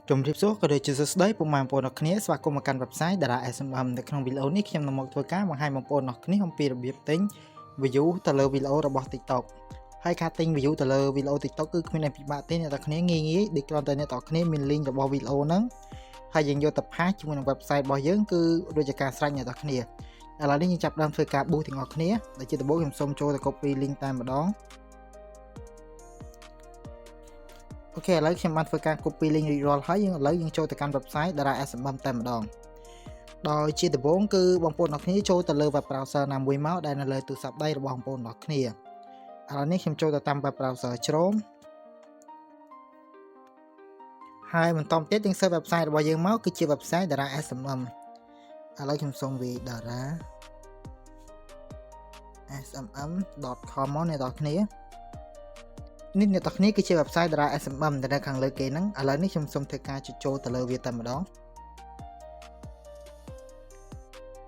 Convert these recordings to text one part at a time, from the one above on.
ជំរាបសួរក៏ដូចជាសួស្តីពុកម៉ែបងប្អូនអរគ្នាស្វាគមន៍មកកាន់ website Dara SMM នៅក្នុងវីដេអូនេះខ្ញុំនឹងមកធ្វើការបង្ហាញបងប្អូនអរគ្នាអំពីរបៀបទិញ view ទៅលើវីដេអូរបស់ TikTok ហើយការទិញ view ទៅលើវីដេអូ TikTok គឺគ្មានអីពិបាកទេអ្នកទាំងគ្នាងាយៗដូចគ្រាន់តែអ្នកទាំងគ្នាមាន link របស់វីដេអូហ្នឹងហើយយើងយកទៅផាសជាមួយនឹង website របស់យើងគឺរួចជាការស្រេចអ្នកទាំងគ្នាឥឡូវនេះយើងចាប់ផ្ដើមធ្វើការ boost ទាំងអស់គ្នាដែលជាដំបូងខ្ញុំសូមចូលទៅ copy link តែម្ដងអូខេឥឡូវខ្ញុំបានធ្វើការ copy link រួចរាល់ហើយឥឡូវយើងចូលទៅកាន់ website Dara SMM តែម្ដងដោយជាដំបូងគឺបងប្អូនអរគ្នាចូលទៅលើ web browser ណាមួយមកដែលនៅលើទូរស័ព្ទដៃរបស់បងប្អូនអរគ្នាឥឡូវនេះខ្ញុំចូលទៅតាម web browser Chrome ហើយបន្តទៀតយើង search website របស់យើងមកគឺជា website Dara SMM ឥឡូវខ្ញុំសូមវាយ Dara smm.com មកអ្នកនរគ្នានេះអ្នកនរគ្នាគឺជា website Dara SMM ដែលនៅខាងលើគេហ្នឹងឥឡូវនេះខ្ញុំសូមធ្វើការចូលទៅលើវាតែម្ដង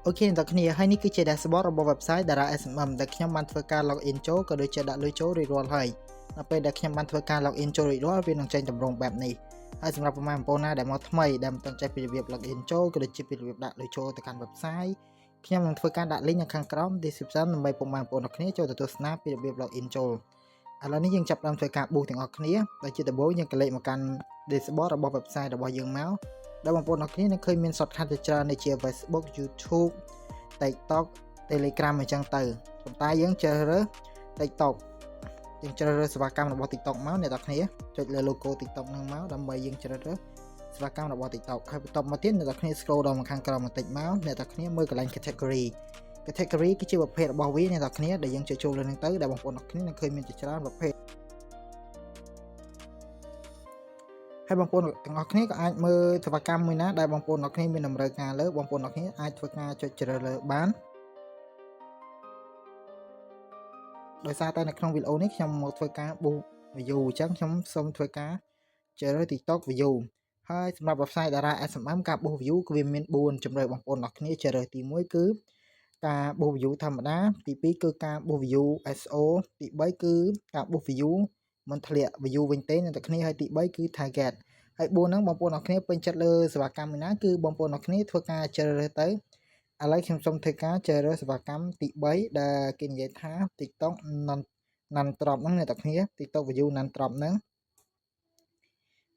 អូខេអ្នកនរគ្នាហើយនេះគឺជា dashboard របស់ website Dara SMM ដែលខ្ញុំបានធ្វើការ login ចូលក៏ដូចជាដាក់លុយចូលរួចរាល់ហើយនៅពេលដែលខ្ញុំបានធ្វើការ login ចូលរួចរាល់វានឹងចេញតម្រងបែបនេះហើយសម្រាប់ពុកម៉ែបងប្អូនណាដែលមកថ្មីដែលមិនទាន់ចេះពីរបៀប login ចូលក៏ដូចជាពីរបៀបដាក់លុយចូលទៅកាន់ website ខ្ញុំនឹងធ្វើការដាក់ link នៅខាងក្រោម description ដើម្បីពុកម៉ែបងប្អូនគ្នាចូលទៅទស្សនាពីរបៀប login ចូលឥឡូវនេះយើងចាប់ផ្ដើមធ្វើការ boost ទាំងអស់គ្នាដែលជាដំបូងយើងក៏លេខមកកាន់ dashboard របស់ website របស់យើងមកដែលបងប្អូនអរគ្នានឹងឃើញមាន shortcut ជាច្រើនដូចជា Facebook YouTube TikTok Telegram អញ្ចឹងទៅប៉ុន្តែយើងជ្រើសរើស TikTok យើងជ្រើសរើសសេវាកម្មរបស់ TikTok មកអ្នកនរគ្នាចុចលើ logo TikTok ហ្នឹងមកដើម្បីយើងជ្រើសរើសសេវាកម្មរបស់ TikTok ហើយបន្តមកទៀតអ្នកនរគ្នា scroll ដល់មកខាងក្រោមបន្តិចមកអ្នកនរគ្នាមើលកន្លែង category គឺជាប្រភេទរបស់វាអ្នកនរគ្នាដែលយើងចូលលើនឹងទៅដែលបងប្អូនអរគ្នានឹងឃើញមានជាច្រើនប្រភេទហើយបងប្អូនទាំងអស់គ្នាក៏អាចមើលសេវាកម្មមួយណាដែលបងប្អូនអរគ្នាមានតម្រូវការលើបងប្អូនអរគ្នាអាចធ្វើការចុចជ្រើសរើសបានដោយសារតែនៅក្នុងវីដេអូនេះខ្ញុំមកធ្វើការ boost view អញ្ចឹងខ្ញុំសូមធ្វើការជ្រើសរើស TikTok view ហើយសម្រាប់ website Dara SMM ការ boost view គឺវាមាន4ជម្រើសបងប្អូនអរគ្នាជ្រើសរើសទី1គឺការ boost view ធម្មតាទី2គឺការ boost view SO ទី3គឺការ boost view មិនធ្លាក់ view វិញទេអ្នកទាំងគ្នាហើយទី3គឺ target ហើយ4ហ្នឹងបងប្អូនអរគ្នាពេញចិត្តលើសេវាកម្មមួយណាគឺបងប្អូនអរគ្នាធ្វើការជ្រើសរើសទៅឥឡូវខ្ញុំសូមធ្វើការជ្រើសរើសសេវាកម្មទី3ដែលគេនិយាយថា TikTok non drop ហ្នឹងអ្នកទាំងគ្នា TikTok view non drop ហ្នឹង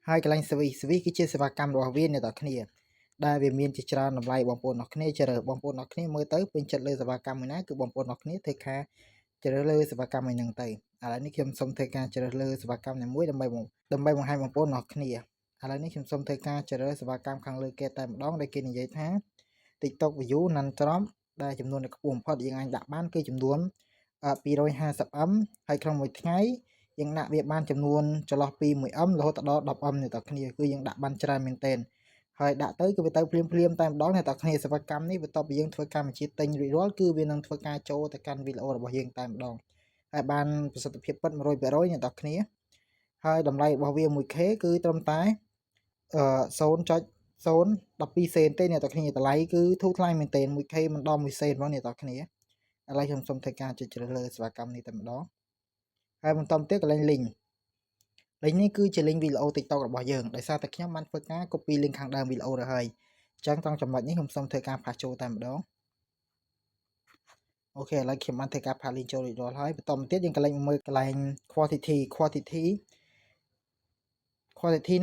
ហើយកន្លែង service គឺជាសេវាកម្មរបស់វាអ្នកទាំងគ្នាដែលវាមានជាច្រើនតម្លៃបងប្អូនអរគ្នាជ្រើសបងប្អូនអរគ្នាមើលទៅពេញចិត្តលើសេវាកម្មមួយណាគឺបងប្អូនអរគ្នាធ្វើការជ្រើសលើសេវាកម្មមួយហ្នឹងទៅឥឡូវនេះខ្ញុំសូមធ្វើការជ្រើសលើសេវាកម្មណាមួយដើម្បីបង្ហាញបងប្អូនអរគ្នាឥឡូវនេះខ្ញុំសូមធ្វើការជ្រើសសេវាកម្មខាងលើគេតែម្ដងដែលគេនិយាយថា TikTok view non drop ដែលចំនួនខ្ពស់បំផុតយើងអាចដាក់បានគឺចំនួន 250m ហើយក្នុងមួយថ្ងៃយើងដាក់វាបានចំនួនចន្លោះពី 1m រហូតដល់ 10m អ្នកទាំងគ្នាគឺយើងដាក់បានច្រើនមែនទែនហើយដាក់ទៅគឺវាទៅភ្លាមតែម្ដងអ្នកទាំងគ្នាសេវាកម្មនេះបន្ទាប់ពីយើងធ្វើការបញ្ជាទិញរួចរាល់គឺវានឹងធ្វើការចូលទៅកាន់វីដេអូរបស់យើងតែម្ដងហើយបានប្រសិទ្ធភាពពិត 100% អ្នកទាំងគ្នាហើយតម្លៃរបស់វា 1k គឺត្រឹមតែ 0.012 សេនទេអ្នកទាំងគ្នាតម្លៃគឺធូរថ្លៃមែនទែន 1k មិនដល់1សេនបងអ្នកទាំងគ្នាឥឡូវខ្ញុំសូមធ្វើការចុចជ្រើសលើសេវាកម្មនេះតែម្ដងហើយបន្តទៀតកន្លែង link នេះគឺជា link វីដេអូ TikTok របស់យើងដោយសារតែខ្ញុំបានធ្វើការ copy link ខាងដើមវីដេអូទៅហើយអញ្ចឹងត្រង់ចំណុចនេះខ្ញុំសូមធ្វើការផាសចូលតែម្ដងអូខេឥឡូវខ្ញុំបានធ្វើការផាស link ចូលរួចរាល់ហើយបន្តទៀតយើងកន្លែងមើលកន្លែង quantity ហ្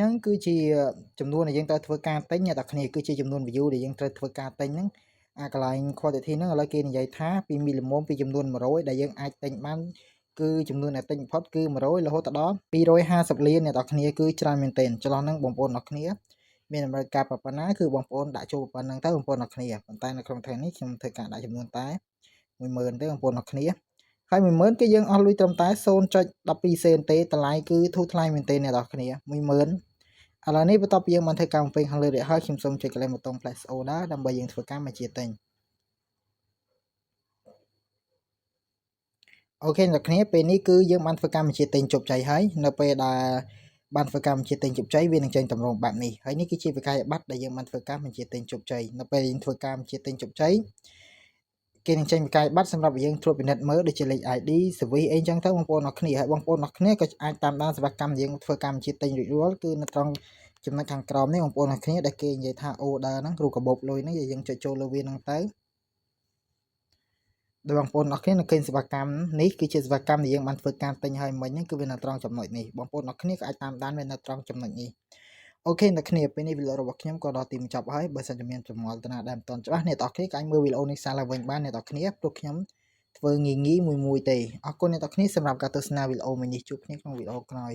នឹងគឺជាចំនួនដែលយើងត្រូវធ្វើការទិញអ្នកទាំងគ្នាគឺជាចំនួន view ដែលយើងត្រូវធ្វើការទិញហ្នឹងកន្លែង quantity ហ្នឹងឥឡូវគេនិយាយថាពីមីលីម៉ូមពីចំនួន100ដែលយើងអាចទិញបានគឺចំនួនដែលទិញបំផុតគឺ100រហូតដល់250លានអ្នកទាំងគ្នាគឺច្រើនមែនទែនចន្លោះហ្នឹងបងប្អូនអ្នកគ្នាមានតម្រូវការប៉ុណ្ណាគឺបងប្អូនដាក់ចូលប៉ុណ្ណឹងទៅបងប្អូនអ្នកគ្នាប៉ុន្តែនៅក្នុងថ្ងៃនេះខ្ញុំធ្វើការដាក់ចំនួនតែ 10000 ទេបងប្អូនអ្នកគ្នាហើយ 10000 គឺយើងអស់លុយត្រឹមតែ 0.12 សេនទេតម្លៃគឺធូរថ្លៃមែនទែនអ្នកទាំងគ្នា 10000 ឥឡូវនេះបន្ទាប់ពីយើងបានធ្វើការបំពេញខាងលើរួចហើយខ្ញុំសូមចុចកន្លែងប៊ូតុង Place Order ដើម្បីយើងធ្វើការបញ្ជាទិញអូខេអ្នកគ្នាពេលនេះគឺយើងបានធ្វើការបញ្ជាទិញជោគជ័យហើយនៅពេលដែលបានធ្វើការបញ្ជាទិញជោគជ័យវានឹងចេញតម្រងបែបនេះហើយនេះគឺជាវិក័យប័ត្រដែលយើងបានធ្វើការបញ្ជាទិញជោគជ័យនៅពេលយើងធ្វើការបញ្ជាទិញជោគជ័យគេនឹងចេញវិក័យប័ត្រសម្រាប់យើងត្រួតពិនិត្យមើលដូចជាលេខ ID service អីចឹងទៅបងប្អូនអ្នកគ្នាហើយបងប្អូនអ្នកគ្នាក៏អាចតាមដានសេវាកម្មយើងធ្វើការបញ្ជាទិញរួចរាល់គឺនៅត្រង់ ចំណុចខាងក្រោមនេះបងប្អូនអ្នកគ្នាដែលគេនិយាយថា order ហ្នឹងគ្រូកាបូបលុយហ្នឹងយើងចុចចូលលើវាហ្នឹងទៅដោយបងប្អូនអ្នកគ្នានឹងឃើញសេវាកម្មនេះគឺជាសេវាកម្មដែលយើងបានធ្វើការទិញឲ្យមិញហ្នឹងគឺវានៅត្រង់ចំណុចនេះបងប្អូនអ្នកគ្នាក៏អាចតាមដានវានៅត្រង់ចំណុចនេះអូខេអ្នកគ្នាពេលនេះវីដេអូរបស់ខ្ញុំក៏ដល់ទីបញ្ចប់ហើយបើសិនជាមានចម្ងល់តាណាដែលមិនទាន់ច្បាស់អ្នកនរគ្នាក៏អាចមើលវីដេអូនេះសារឡើងវិញបានអ្នកនរគ្នាព្រោះខ្ញុំធ្វើងាយៗមួយទេអរគុណអ្នកនរគ្នាសម្រាប់ការទស្សនាវីដេអូមួយនេះជួបគ្នាក្នុងវីដេអូក្រោយ